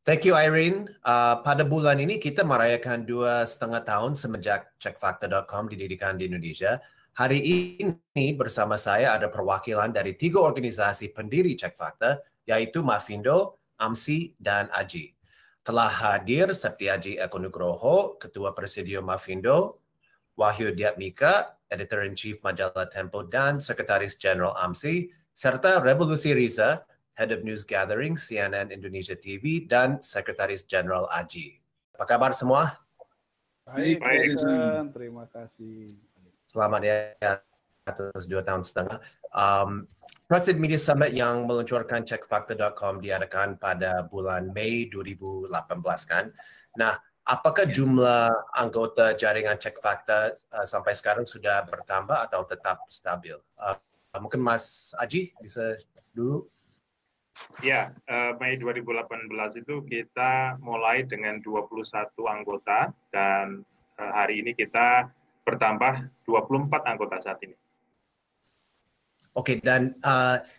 Thank you, Irene. Pada bulan ini kita merayakan 2,5 tahun semenjak cekfakta.com didirikan di Indonesia. Hari ini bersama saya ada perwakilan dari 3 organisasi pendiri Cekfakta, yaitu Mafindo, AMSI, dan AJI. Telah hadir Septiaji Eko Nugroho, Ketua Presidium Mafindo, Wahyu Diatmika, Editor-in-Chief Majalah Tempo dan Sekretaris Jenderal AMSI, serta Revolusi Riza, Head of News Gathering CNN Indonesia TV, dan Sekretaris Jenderal AJI. Apa kabar semua? Baik, terima kasih. Selamat ya atas 2,5 tahun. Trusted Media Summit yang meluncurkan cekfakta.com diadakan pada bulan Mei 2018 kan. Nah, apakah jumlah anggota jaringan Cekfakta sampai sekarang sudah bertambah atau tetap stabil? Mungkin Mas Aji bisa dulu. Ya, Mei 2018 itu kita mulai dengan 21 anggota dan hari ini kita bertambah 24 anggota saat ini. Oke, dan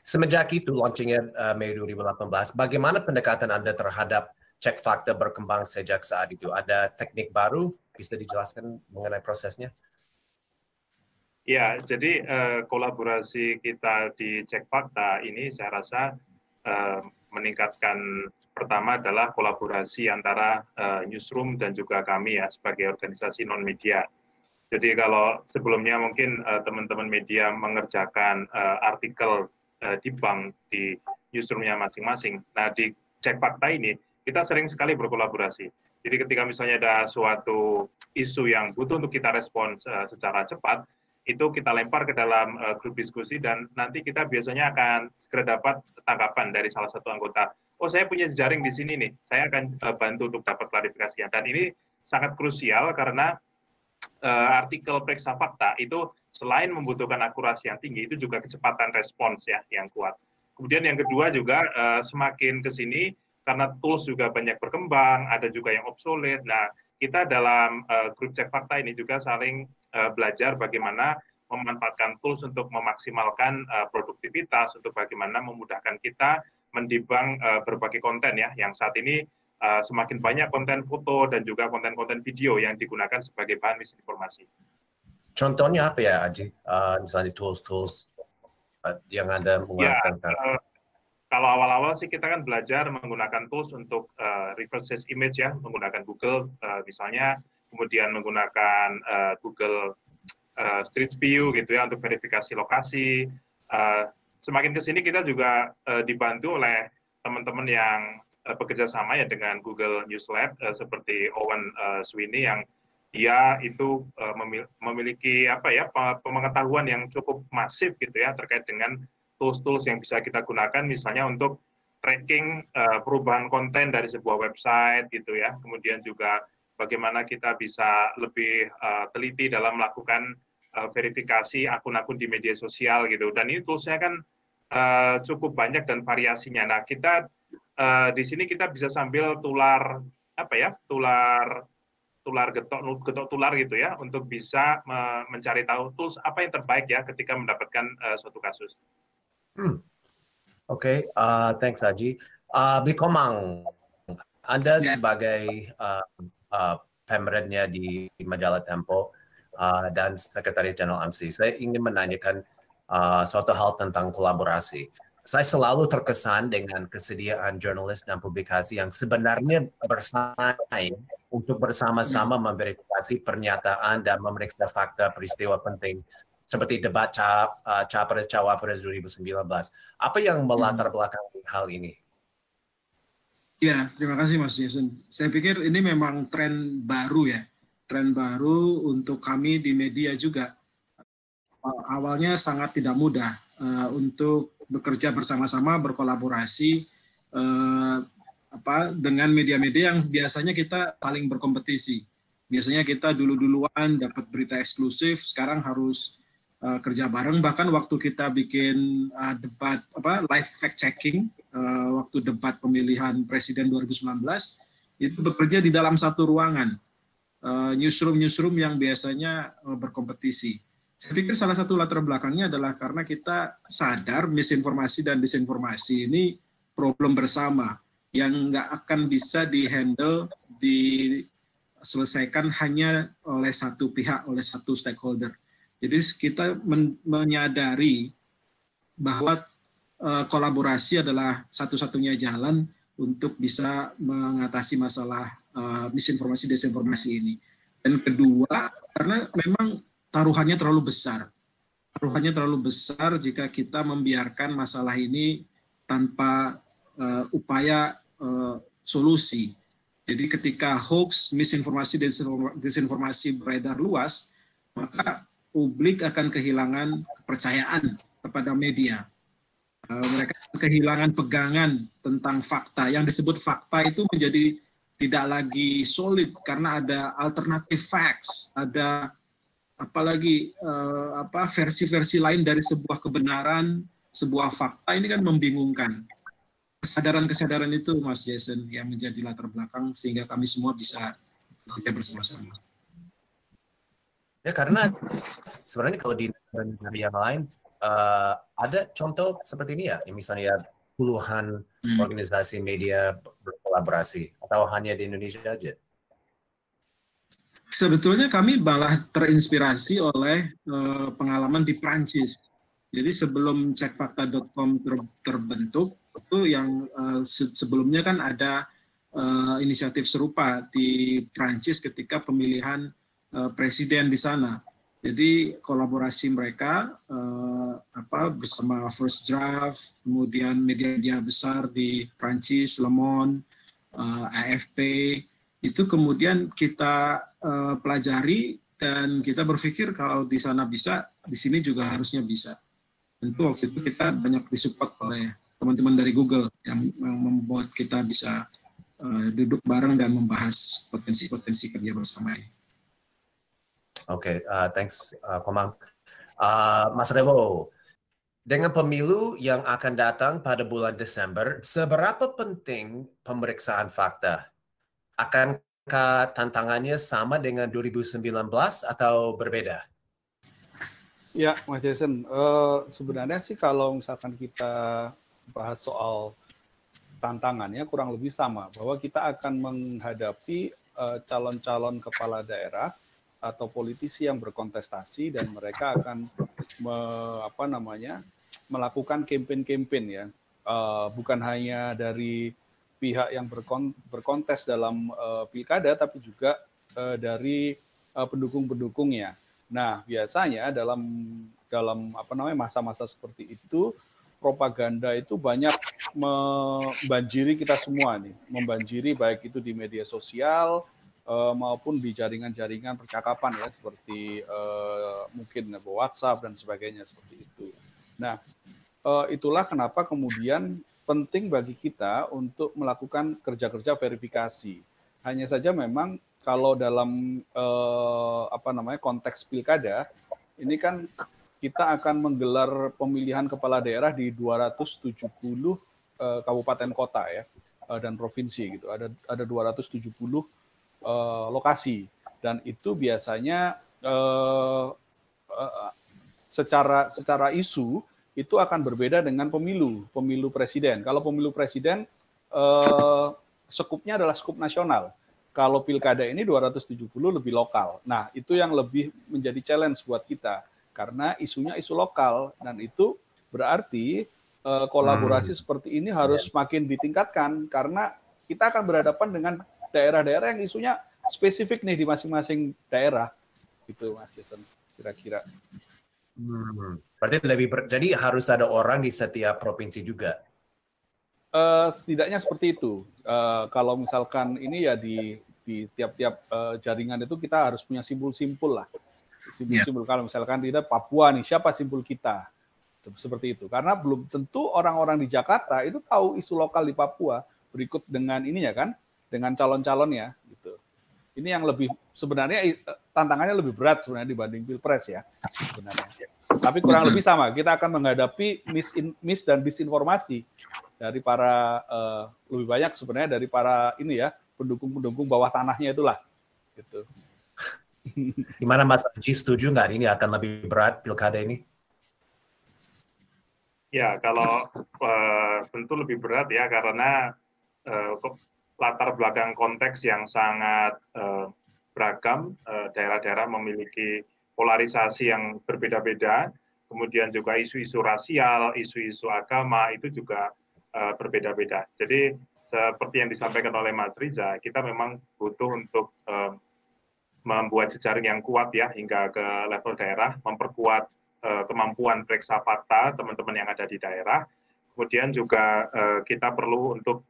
semenjak itu launchingnya Mei 2018, bagaimana pendekatan Anda terhadap Cekfakta berkembang sejak saat itu? Ada teknik baru? Bisa dijelaskan mengenai prosesnya? Ya, jadi kolaborasi kita di Cekfakta ini saya rasa meningkatkan, pertama adalah kolaborasi antara newsroom dan juga kami ya sebagai organisasi non-media. Jadi kalau sebelumnya mungkin teman-teman media mengerjakan artikel di bank di newsroomnya masing-masing. Nah di Cekfakta ini kita sering sekali berkolaborasi. Jadi ketika misalnya ada suatu isu yang butuh untuk kita respons secara cepat, itu kita lempar ke dalam grup diskusi dan nanti kita biasanya akan segera dapat tanggapan dari salah satu anggota. Oh saya punya jejaring di sini nih, saya akan bantu untuk dapat klarifikasi. Dan ini sangat krusial karena artikel periksa fakta itu selain membutuhkan akurasi yang tinggi, itu juga kecepatan respons ya yang kuat. Kemudian yang kedua juga semakin ke sini karena tools juga banyak berkembang, ada juga yang obsolete. Nah kita dalam grup Cekfakta ini juga saling belajar bagaimana memanfaatkan tools untuk memaksimalkan produktivitas, untuk bagaimana memudahkan kita mendibang berbagai konten ya, yang saat ini semakin banyak konten foto dan juga konten-konten video yang digunakan sebagai bahan misinformasi. Contohnya apa ya, Aji? Misalnya tools-tools yang Anda menggunakan? Ya, kalau awal-awal sih kita kan belajar menggunakan tools untuk reverse search image ya, menggunakan Google misalnya, kemudian menggunakan Google Street View gitu ya untuk verifikasi lokasi. Semakin ke sini kita juga dibantu oleh teman-teman yang bekerja sama ya dengan Google News Lab seperti Owen Sweeney yang dia itu memiliki apa ya pengetahuan yang cukup masif gitu ya terkait dengan tools-tools yang bisa kita gunakan misalnya untuk tracking perubahan konten dari sebuah website gitu ya, kemudian juga bagaimana kita bisa lebih teliti dalam melakukan verifikasi akun-akun di media sosial gitu. Dan ini toolsnya kan cukup banyak dan variasinya. Nah kita di sini kita bisa sambil tular getok tular gitu ya untuk bisa mencari tahu tools apa yang terbaik ya ketika mendapatkan suatu kasus. Oke, thanks Haji. Bikomang, Anda sebagai pemerannya di Majalah Tempo dan Sekretaris Jenderal AMSI, saya ingin menanyakan suatu hal tentang kolaborasi. Saya selalu terkesan dengan kesediaan jurnalis dan publikasi yang sebenarnya bersaing untuk bersama-sama memverifikasi pernyataan dan memeriksa fakta peristiwa penting seperti debat Capres-Cawapres 2019. Apa yang melatar belakangi hal ini? Ya, terima kasih Mas Jason. Saya pikir ini memang tren baru ya. Tren baru untuk kami di media juga. Awalnya sangat tidak mudah untuk bekerja bersama-sama, berkolaborasi dengan media-media yang biasanya kita saling berkompetisi. Biasanya kita dulu-duluan dapat berita eksklusif, sekarang harus kerja bareng. Bahkan waktu kita bikin debat live fact checking waktu debat pemilihan presiden 2019 itu bekerja di dalam satu ruangan, newsroom yang biasanya berkompetisi. Saya pikir salah satu latar belakangnya adalah karena kita sadar misinformasi dan disinformasi ini problem bersama yang nggak akan bisa dihandle, diselesaikan hanya oleh satu pihak, oleh satu stakeholder. Jadi kita menyadari bahwa kolaborasi adalah satu-satunya jalan untuk bisa mengatasi masalah misinformasi, desinformasi ini. Dan kedua, karena memang taruhannya terlalu besar. Taruhannya terlalu besar jika kita membiarkan masalah ini tanpa upaya solusi. Jadi ketika hoax, misinformasi, desinformasi beredar luas, maka publik akan kehilangan kepercayaan kepada media. Mereka kehilangan pegangan tentang fakta. Yang disebut fakta itu menjadi tidak lagi solid karena ada alternative facts, ada apalagi versi-versi lain dari sebuah kebenaran, sebuah fakta. Ini kan membingungkan. Kesadaran-kesadaran itu, Mas Jason, yang menjadi latar belakang sehingga kami semua bisa bekerja bersama-sama. Ya, karena sebenarnya kalau di negara yang lain ada contoh seperti ini ya, misalnya puluhan organisasi media berkolaborasi, atau hanya di Indonesia aja? Sebetulnya kami malah terinspirasi oleh pengalaman di Prancis. Jadi sebelum cekfakta.com terbentuk, itu yang sebelumnya kan ada inisiatif serupa di Prancis ketika pemilihan presiden di sana. Jadi kolaborasi mereka bersama First Draft, kemudian media-media besar di Prancis, Le Monde, AFP, itu kemudian kita pelajari dan kita berpikir kalau di sana bisa, di sini juga harusnya bisa. Tentu waktu itu kita banyak disupport oleh teman-teman dari Google yang membuat kita bisa duduk bareng dan membahas potensi-potensi kerja bersama ini. Oke, thanks Komang. Mas Revo, dengan pemilu yang akan datang pada bulan Desember, seberapa penting pemeriksaan fakta? Akankah tantangannya sama dengan 2019 atau berbeda? Ya, Mas Jason, sebenarnya sih kalau misalkan kita bahas soal tantangannya kurang lebih sama, bahwa kita akan menghadapi calon-calon kepala daerah atau politisi yang berkontestasi dan mereka akan melakukan kampanye-kampanye ya, bukan hanya dari pihak yang berkontes dalam pilkada, tapi juga dari pendukung-pendukungnya. Nah, biasanya dalam masa-masa seperti itu, propaganda itu banyak membanjiri kita semua nih, membanjiri baik itu di media sosial maupun di jaringan-jaringan percakapan ya, seperti mungkin WhatsApp dan sebagainya seperti itu. Nah, itulah kenapa kemudian penting bagi kita untuk melakukan kerja-kerja verifikasi. Hanya saja memang kalau dalam konteks pilkada, ini kan kita akan menggelar pemilihan kepala daerah di 270 kabupaten kota ya dan provinsi gitu. Ada 270 lokasi dan itu biasanya secara isu itu akan berbeda dengan pemilu presiden. Kalau pemilu presiden skupnya adalah skup nasional. Kalau pilkada ini 270 lebih lokal. Nah, itu yang lebih menjadi challenge buat kita karena isunya isu lokal dan itu berarti kolaborasi seperti ini harus makin ditingkatkan karena kita akan berhadapan dengan daerah-daerah yang isunya spesifik nih di masing-masing daerah. Gitu, Mas Jason, kira-kira. Berarti jadi harus ada orang di setiap provinsi juga? Setidaknya seperti itu. Kalau misalkan ini ya di tiap-tiap jaringan itu kita harus punya simpul-simpul lah. Simpul-simpul. Kalau misalkan tidak Papua nih, siapa simpul kita? Seperti itu. Karena belum tentu orang-orang di Jakarta itu tahu isu lokal di Papua berikut dengan ini ya kan, dengan calon-calonnya gitu. Ini yang lebih sebenarnya tantangannya lebih berat sebenarnya dibanding Pilpres ya sebenarnya. Tapi kurang lebih sama. Kita akan menghadapi mis dan disinformasi dari para lebih banyak sebenarnya dari para ini ya pendukung-pendukung bawah tanahnya itulah gitu. Gimana Mas Haji, setuju nggak ini akan lebih berat pilkada ini? Ya, kalau tentu lebih berat ya karena latar belakang konteks yang sangat beragam, daerah-daerah memiliki polarisasi yang berbeda-beda, kemudian juga isu-isu rasial, isu-isu agama itu juga berbeda-beda. Jadi seperti yang disampaikan oleh Mas Riza, kita memang butuh untuk membuat jejaring yang kuat ya hingga ke level daerah, memperkuat kemampuan periksa fakta teman-teman yang ada di daerah. Kemudian juga kita perlu untuk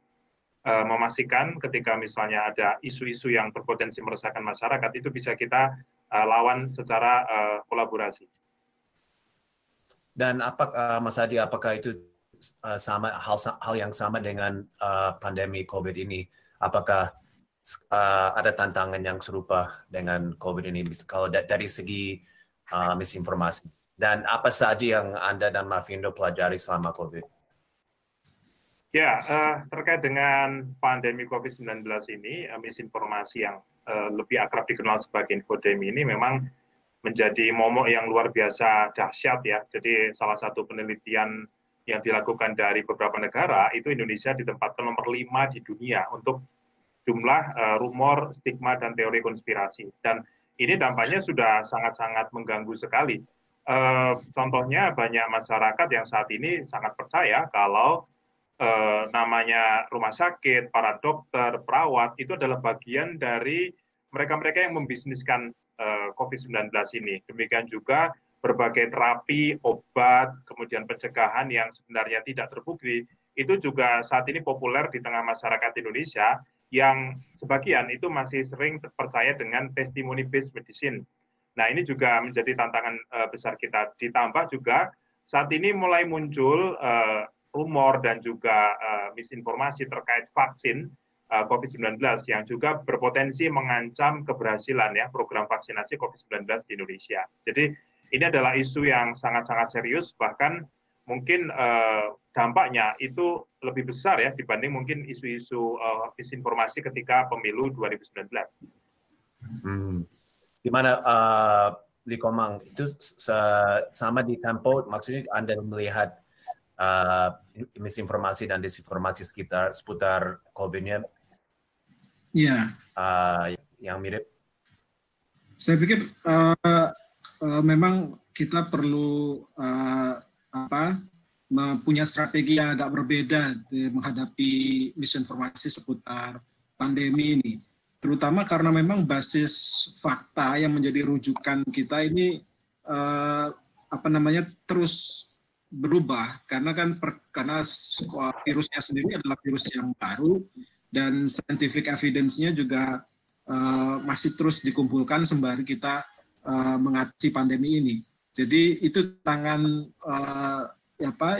memastikan ketika misalnya ada isu-isu yang berpotensi meresahkan masyarakat, itu bisa kita lawan secara kolaborasi. Dan Mas Adi, apakah itu sama hal yang sama dengan pandemi COVID ini? Apakah ada tantangan yang serupa dengan COVID ini kalau dari segi misinformasi? Dan apa saja yang Anda dan Mavindo pelajari selama COVID? Ya, terkait dengan pandemi COVID-19 ini, misinformasi yang lebih akrab dikenal sebagai infodemi ini memang menjadi momok yang luar biasa dahsyat ya. Jadi salah satu penelitian yang dilakukan dari beberapa negara, itu Indonesia ditempatkan nomor 5 di dunia untuk jumlah rumor, stigma, dan teori konspirasi. Dan ini dampaknya sudah sangat-sangat mengganggu sekali. Contohnya banyak masyarakat yang saat ini sangat percaya kalau namanya rumah sakit, para dokter, perawat, itu adalah bagian dari mereka-mereka yang membisniskan COVID-19 ini. Demikian juga berbagai terapi, obat, kemudian pencegahan yang sebenarnya tidak terbukti, itu juga saat ini populer di tengah masyarakat Indonesia yang sebagian itu masih sering percaya dengan testimony based medicine. Nah, ini juga menjadi tantangan besar kita. Ditambah juga saat ini mulai muncul rumor dan juga misinformasi terkait vaksin COVID-19 yang juga berpotensi mengancam keberhasilan ya program vaksinasi COVID-19 di Indonesia. Jadi ini adalah isu yang sangat-sangat serius, bahkan mungkin dampaknya itu lebih besar ya dibanding mungkin isu-isu misinformasi ketika pemilu 2019. Gimana Likomang, itu sama di Tempo, maksudnya Anda melihat misinformasi dan disinformasi seputar COVID-nya? Iya. Yang mirip? Saya pikir memang kita perlu punya strategi yang agak berbeda menghadapi misinformasi seputar pandemi ini. Terutama karena memang basis fakta yang menjadi rujukan kita ini terus berubah karena virusnya sendiri adalah virus yang baru dan scientific evidence-nya juga masih terus dikumpulkan sembari kita mengatasi pandemi ini. Jadi itu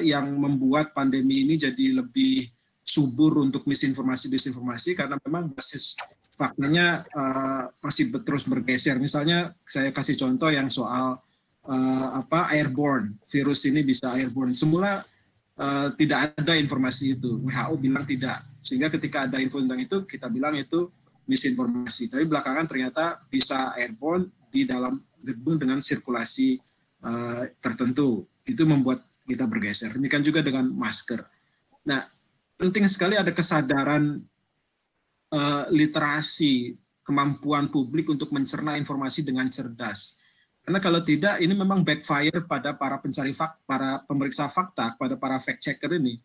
yang membuat pandemi ini jadi lebih subur untuk misinformasi disinformasi karena memang basis faktanya masih terus bergeser. Misalnya saya kasih contoh yang soal airborne, virus ini bisa airborne. Semula tidak ada informasi itu, WHO bilang tidak. Sehingga ketika ada info tentang itu, kita bilang itu misinformasi. Tapi belakangan ternyata bisa airborne di dalam gedung dengan sirkulasi tertentu. Itu membuat kita bergeser. Demikian juga dengan masker. Nah, penting sekali ada kesadaran literasi, kemampuan publik untuk mencerna informasi dengan cerdas. Karena kalau tidak, ini memang backfire pada para pencari fakta, para pemeriksa fakta, pada para fact checker ini.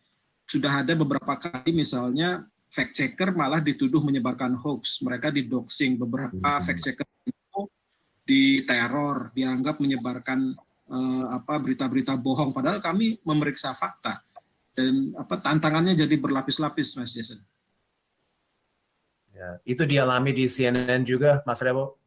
Sudah ada beberapa kali misalnya fact checker malah dituduh menyebarkan hoax. Mereka didoxing, beberapa fact checker itu diteror, dianggap menyebarkan berita-berita bohong. Padahal kami memeriksa fakta. Dan tantangannya jadi berlapis-lapis, Mas Jason. Ya, itu dialami di CNN juga, Mas Revo?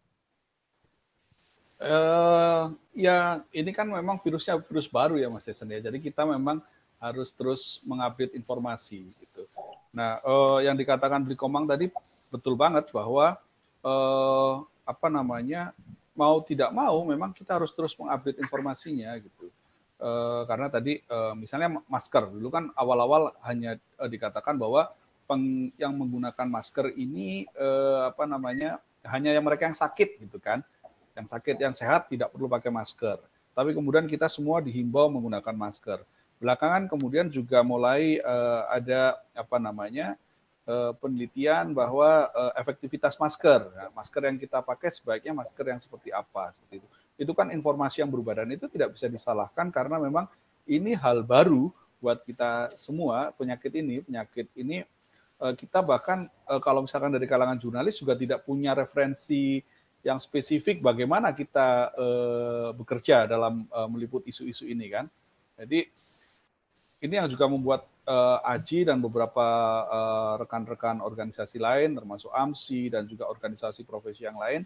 Ya ini kan memang virusnya virus baru ya Mas Jason ya. Jadi kita memang harus terus mengupdate informasi gitu. Nah, yang dikatakan Blikomang tadi betul banget bahwa mau tidak mau memang kita harus terus mengupdate informasinya gitu. Karena tadi misalnya masker dulu kan awal-awal hanya dikatakan bahwa yang menggunakan masker ini hanya yang mereka yang sakit gitu kan. Yang sakit, yang sehat tidak perlu pakai masker. Tapi kemudian kita semua dihimbau menggunakan masker. Belakangan kemudian juga mulai ada penelitian bahwa efektivitas masker, masker yang kita pakai sebaiknya masker yang seperti apa, seperti itu. Itu kan informasi yang berubah dan itu tidak bisa disalahkan karena memang ini hal baru buat kita semua. Penyakit ini kita bahkan kalau misalkan dari kalangan jurnalis juga tidak punya referensi yang spesifik bagaimana kita bekerja dalam meliput isu-isu ini kan. Jadi ini yang juga membuat Aji dan beberapa rekan-rekan organisasi lain, termasuk AMSI dan juga organisasi profesi yang lain,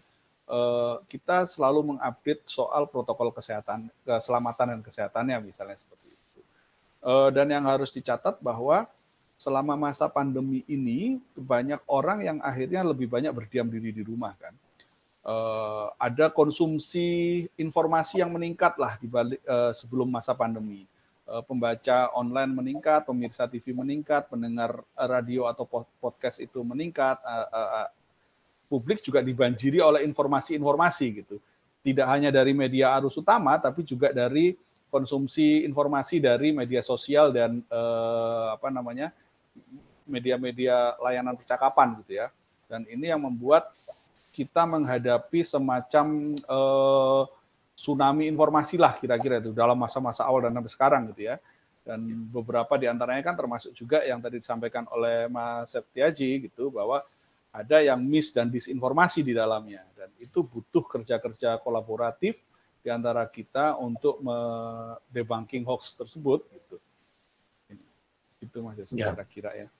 kita selalu mengupdate soal protokol kesehatan, keselamatan dan kesehatannya misalnya seperti itu. Dan yang harus dicatat bahwa selama masa pandemi ini banyak orang yang akhirnya lebih banyak berdiam diri di rumah kan. Ada konsumsi informasi yang meningkat lah dibalik sebelum masa pandemi. Pembaca online meningkat, pemirsa TV meningkat, pendengar radio atau podcast itu meningkat, publik juga dibanjiri oleh informasi-informasi gitu. Tidak hanya dari media arus utama, tapi juga dari konsumsi informasi dari media sosial dan media-media layanan percakapan gitu ya. Dan ini yang membuat kita menghadapi semacam tsunami informasi lah kira-kira itu dalam masa-masa awal dan sampai sekarang gitu ya. Dan beberapa di antaranya kan termasuk juga yang tadi disampaikan oleh Mas Septiaji gitu bahwa ada yang mis dan disinformasi di dalamnya dan itu butuh kerja-kerja kolaboratif di antara kita untuk debunking hoax tersebut gitu. Itu Mas Jason kira-kira ya.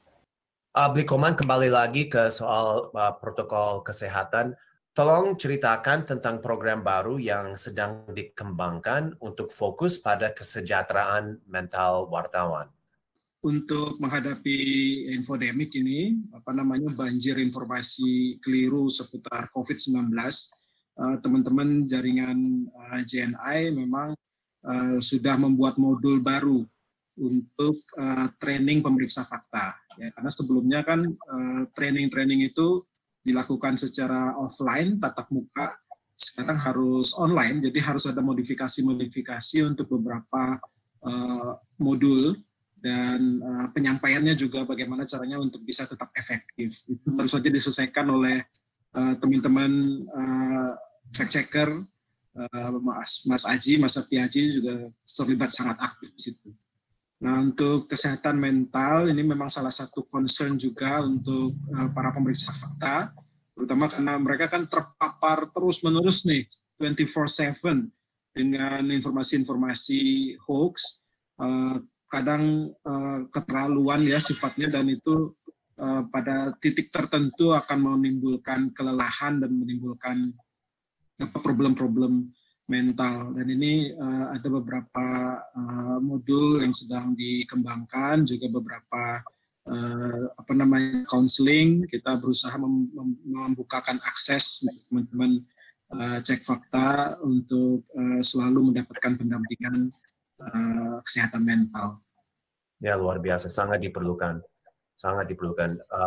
Blikoman kembali lagi ke soal protokol kesehatan. Tolong ceritakan tentang program baru yang sedang dikembangkan untuk fokus pada kesejahteraan mental wartawan. Untuk menghadapi infodemik ini, banjir informasi keliru seputar COVID-19, teman-teman jaringan JNI memang sudah membuat modul baru untuk training pemeriksa fakta. Ya, karena sebelumnya kan training itu dilakukan secara offline, tatap muka, sekarang harus online, jadi harus ada modifikasi-modifikasi untuk beberapa modul, dan penyampaiannya juga bagaimana caranya untuk bisa tetap efektif. Itu baru saja diselesaikan oleh teman-teman fact-checker, Mas Aji, Mas Septiaji juga terlibat sangat aktif di situ. Nah, untuk kesehatan mental ini memang salah satu concern juga untuk para pemeriksa fakta, terutama karena mereka kan terpapar terus-menerus nih 24/7 dengan informasi-informasi hoax, kadang keterlaluan ya sifatnya, dan itu pada titik tertentu akan menimbulkan kelelahan dan menimbulkan problem-problem mental. Dan ini ada beberapa modul yang sedang dikembangkan, juga beberapa counseling. Kita berusaha membukakan akses teman-teman cek fakta untuk selalu mendapatkan pendampingan kesehatan mental. Ya, luar biasa, sangat diperlukan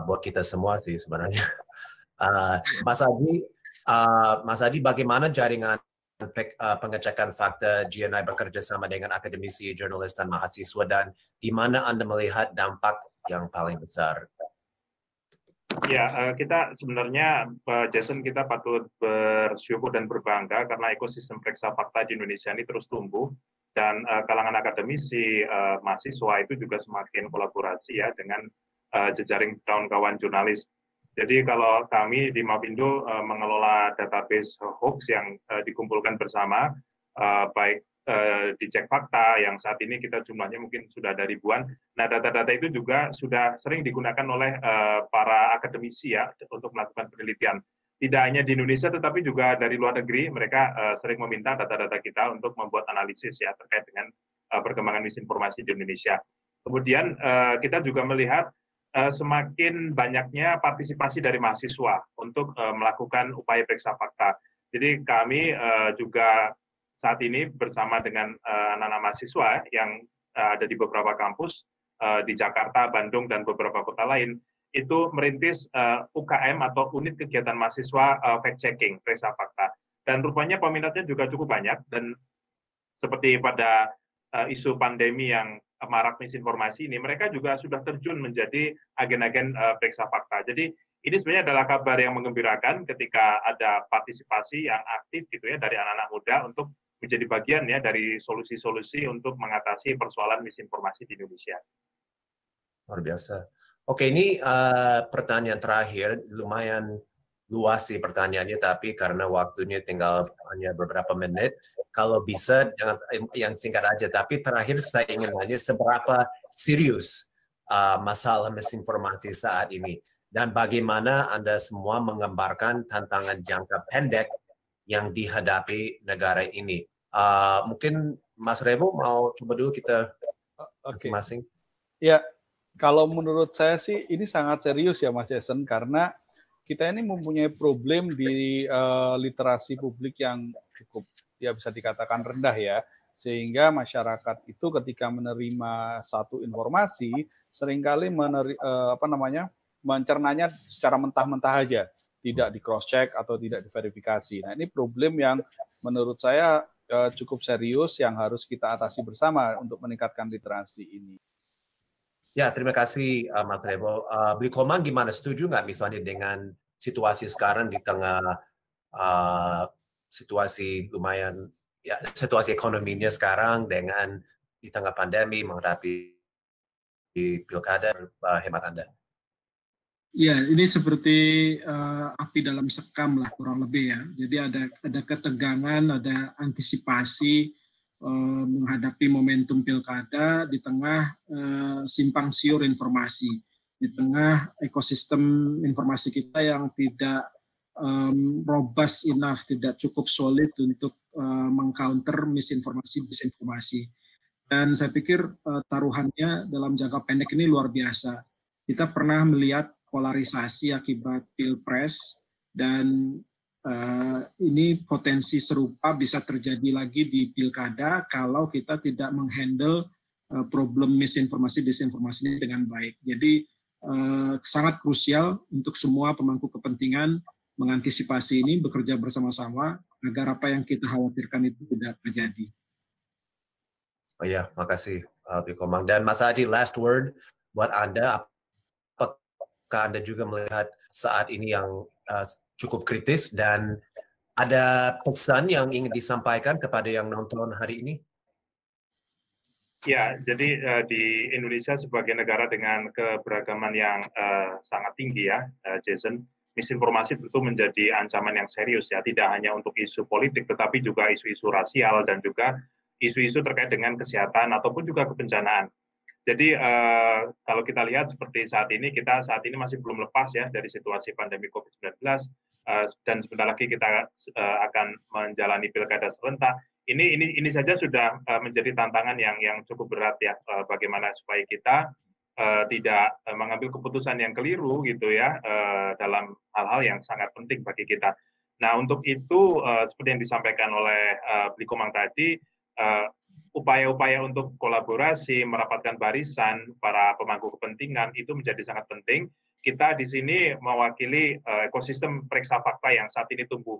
buat kita semua sih sebenarnya. Mas Adi, bagaimana jaringan pengecekan fakta JNI bekerja sama dengan akademisi, jurnalis, dan mahasiswa, dan di mana Anda melihat dampak yang paling besar? Ya, kita sebenarnya, Jason, kita patut bersyukur dan berbangga karena ekosistem periksa fakta di Indonesia ini terus tumbuh, dan kalangan akademisi, mahasiswa itu juga semakin kolaborasi ya dengan jejaring kawan-kawan jurnalis. Jadi kalau kami di Mavindo mengelola database hoax yang dikumpulkan bersama, baik di Cek Fakta yang saat ini kita jumlahnya mungkin sudah ada ribuan. Nah, data-data itu juga sudah sering digunakan oleh para akademisi ya untuk melakukan penelitian. Tidak hanya di Indonesia tetapi juga dari luar negeri, mereka sering meminta data-data kita untuk membuat analisis ya terkait dengan perkembangan misinformasi di Indonesia. Kemudian kita juga melihat semakin banyaknya partisipasi dari mahasiswa untuk melakukan upaya periksa fakta. Jadi kami juga saat ini bersama dengan anak-anak mahasiswa yang ada di beberapa kampus di Jakarta, Bandung, dan beberapa kota lain, itu merintis UKM atau unit kegiatan mahasiswa fact-checking, periksa fakta. Dan rupanya peminatnya juga cukup banyak, dan seperti pada isu pandemi yang marak misinformasi ini, mereka juga sudah terjun menjadi agen-agen periksa fakta. Jadi ini sebenarnya adalah kabar yang menggembirakan ketika ada partisipasi yang aktif gitu ya dari anak-anak muda untuk menjadi bagian ya dari solusi-solusi untuk mengatasi persoalan misinformasi di Indonesia. Luar biasa. Oke, ini pertanyaan terakhir, lumayan luas sih pertanyaannya, tapi karena waktunya tinggal hanya beberapa menit, kalau bisa jangan yang singkat aja. Tapi terakhir saya ingin nanya, seberapa serius masalah misinformasi saat ini, dan bagaimana Anda semua menggambarkan tantangan jangka pendek yang dihadapi negara ini. Mungkin Mas Revo mau coba dulu kita masing-masing. Ya, kalau menurut saya sih ini sangat serius ya Mas Jason, karena kita ini mempunyai problem di literasi publik yang cukup ya bisa dikatakan rendah ya, sehingga masyarakat itu ketika menerima satu informasi seringkali mencernanya secara mentah-mentah aja, tidak di cross check atau tidak diverifikasi. Nah, ini problem yang menurut saya cukup serius yang harus kita atasi bersama untuk meningkatkan literasi ini. Ya, terima kasih Mas Revo. Bli Komang gimana, setuju nggak misalnya dengan situasi sekarang di tengah situasi lumayan, ya situasi ekonominya sekarang dengan di tengah pandemi menghadapi pilkada, hemat Anda? Ya, ini seperti api dalam sekam lah kurang lebih ya. Jadi ada ketegangan, ada antisipasi menghadapi momentum pilkada di tengah simpang siur informasi, di tengah ekosistem informasi kita yang tidak robust enough, tidak cukup solid untuk mengcounter misinformasi, disinformasi. Dan saya pikir taruhannya dalam jangka pendek ini luar biasa. Kita pernah melihat polarisasi akibat pilpres, dan ini potensi serupa bisa terjadi lagi di pilkada kalau kita tidak menghandle problem misinformasi, disinformasi ini dengan baik. Jadi sangat krusial untuk semua pemangku kepentingan mengantisipasi ini, bekerja bersama-sama agar apa yang kita khawatirkan itu tidak terjadi. Oh ya, makasih Bli Komang. Dan Mas Adi, last word buat Anda, apakah Anda juga melihat saat ini yang cukup kritis, dan ada pesan yang ingin disampaikan kepada yang nonton hari ini? Ya, jadi di Indonesia sebagai negara dengan keberagaman yang sangat tinggi ya, Jason, misinformasi tentu menjadi ancaman yang serius ya, tidak hanya untuk isu politik, tetapi juga isu-isu rasial dan juga isu-isu terkait dengan kesehatan ataupun juga kebencanaan. Jadi kalau kita lihat seperti saat ini, kita saat ini masih belum lepas ya dari situasi pandemi COVID-19, dan sebentar lagi kita akan menjalani pilkada serentak. Ini saja sudah menjadi tantangan yang cukup berat ya, bagaimana supaya kita tidak mengambil keputusan yang keliru gitu ya, dalam hal-hal yang sangat penting bagi kita. Nah, untuk itu seperti yang disampaikan oleh Bli Komang tadi, upaya-upaya untuk kolaborasi, merapatkan barisan para pemangku kepentingan itu menjadi sangat penting. Kita di sini mewakili ekosistem periksa fakta yang saat ini tumbuh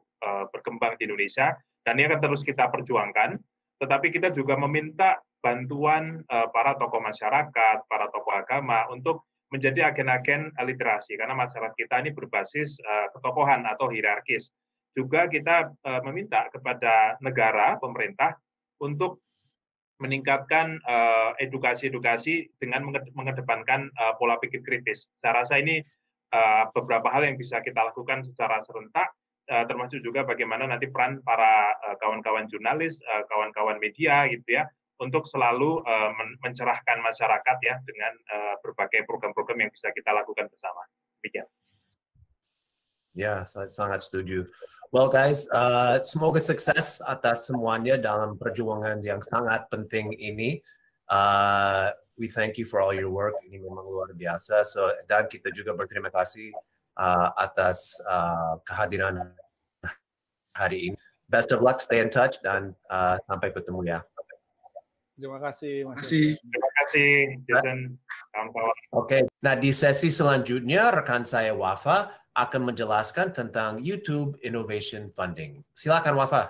berkembang di Indonesia, dan ini akan terus kita perjuangkan. Tetapi kita juga meminta bantuan para tokoh masyarakat, para tokoh agama untuk menjadi agen-agen literasi, karena masyarakat kita ini berbasis ketokohan atau hierarkis. Juga kita meminta kepada negara, pemerintah, untuk meningkatkan edukasi-edukasi dengan mengedepankan pola pikir kritis. Saya rasa ini beberapa hal yang bisa kita lakukan secara serentak, termasuk juga bagaimana nanti peran para kawan-kawan jurnalis, kawan-kawan media gitu ya, untuk selalu mencerahkan masyarakat ya dengan berbagai program-program yang bisa kita lakukan bersama. Demikian. Ya, saya sangat setuju. Well guys, semoga sukses atas semuanya dalam perjuangan yang sangat penting ini. We thank you for all your work. Ini memang luar biasa. Dan kita juga berterima kasih atas kehadiran hari ini. Best of luck, stay in touch, dan sampai ketemu ya. Terima kasih, Mas. Terima kasih, Jason. Oke, nah di sesi selanjutnya rekan saya Wafa akan menjelaskan tentang YouTube Innovation Funding. Silakan Wafa.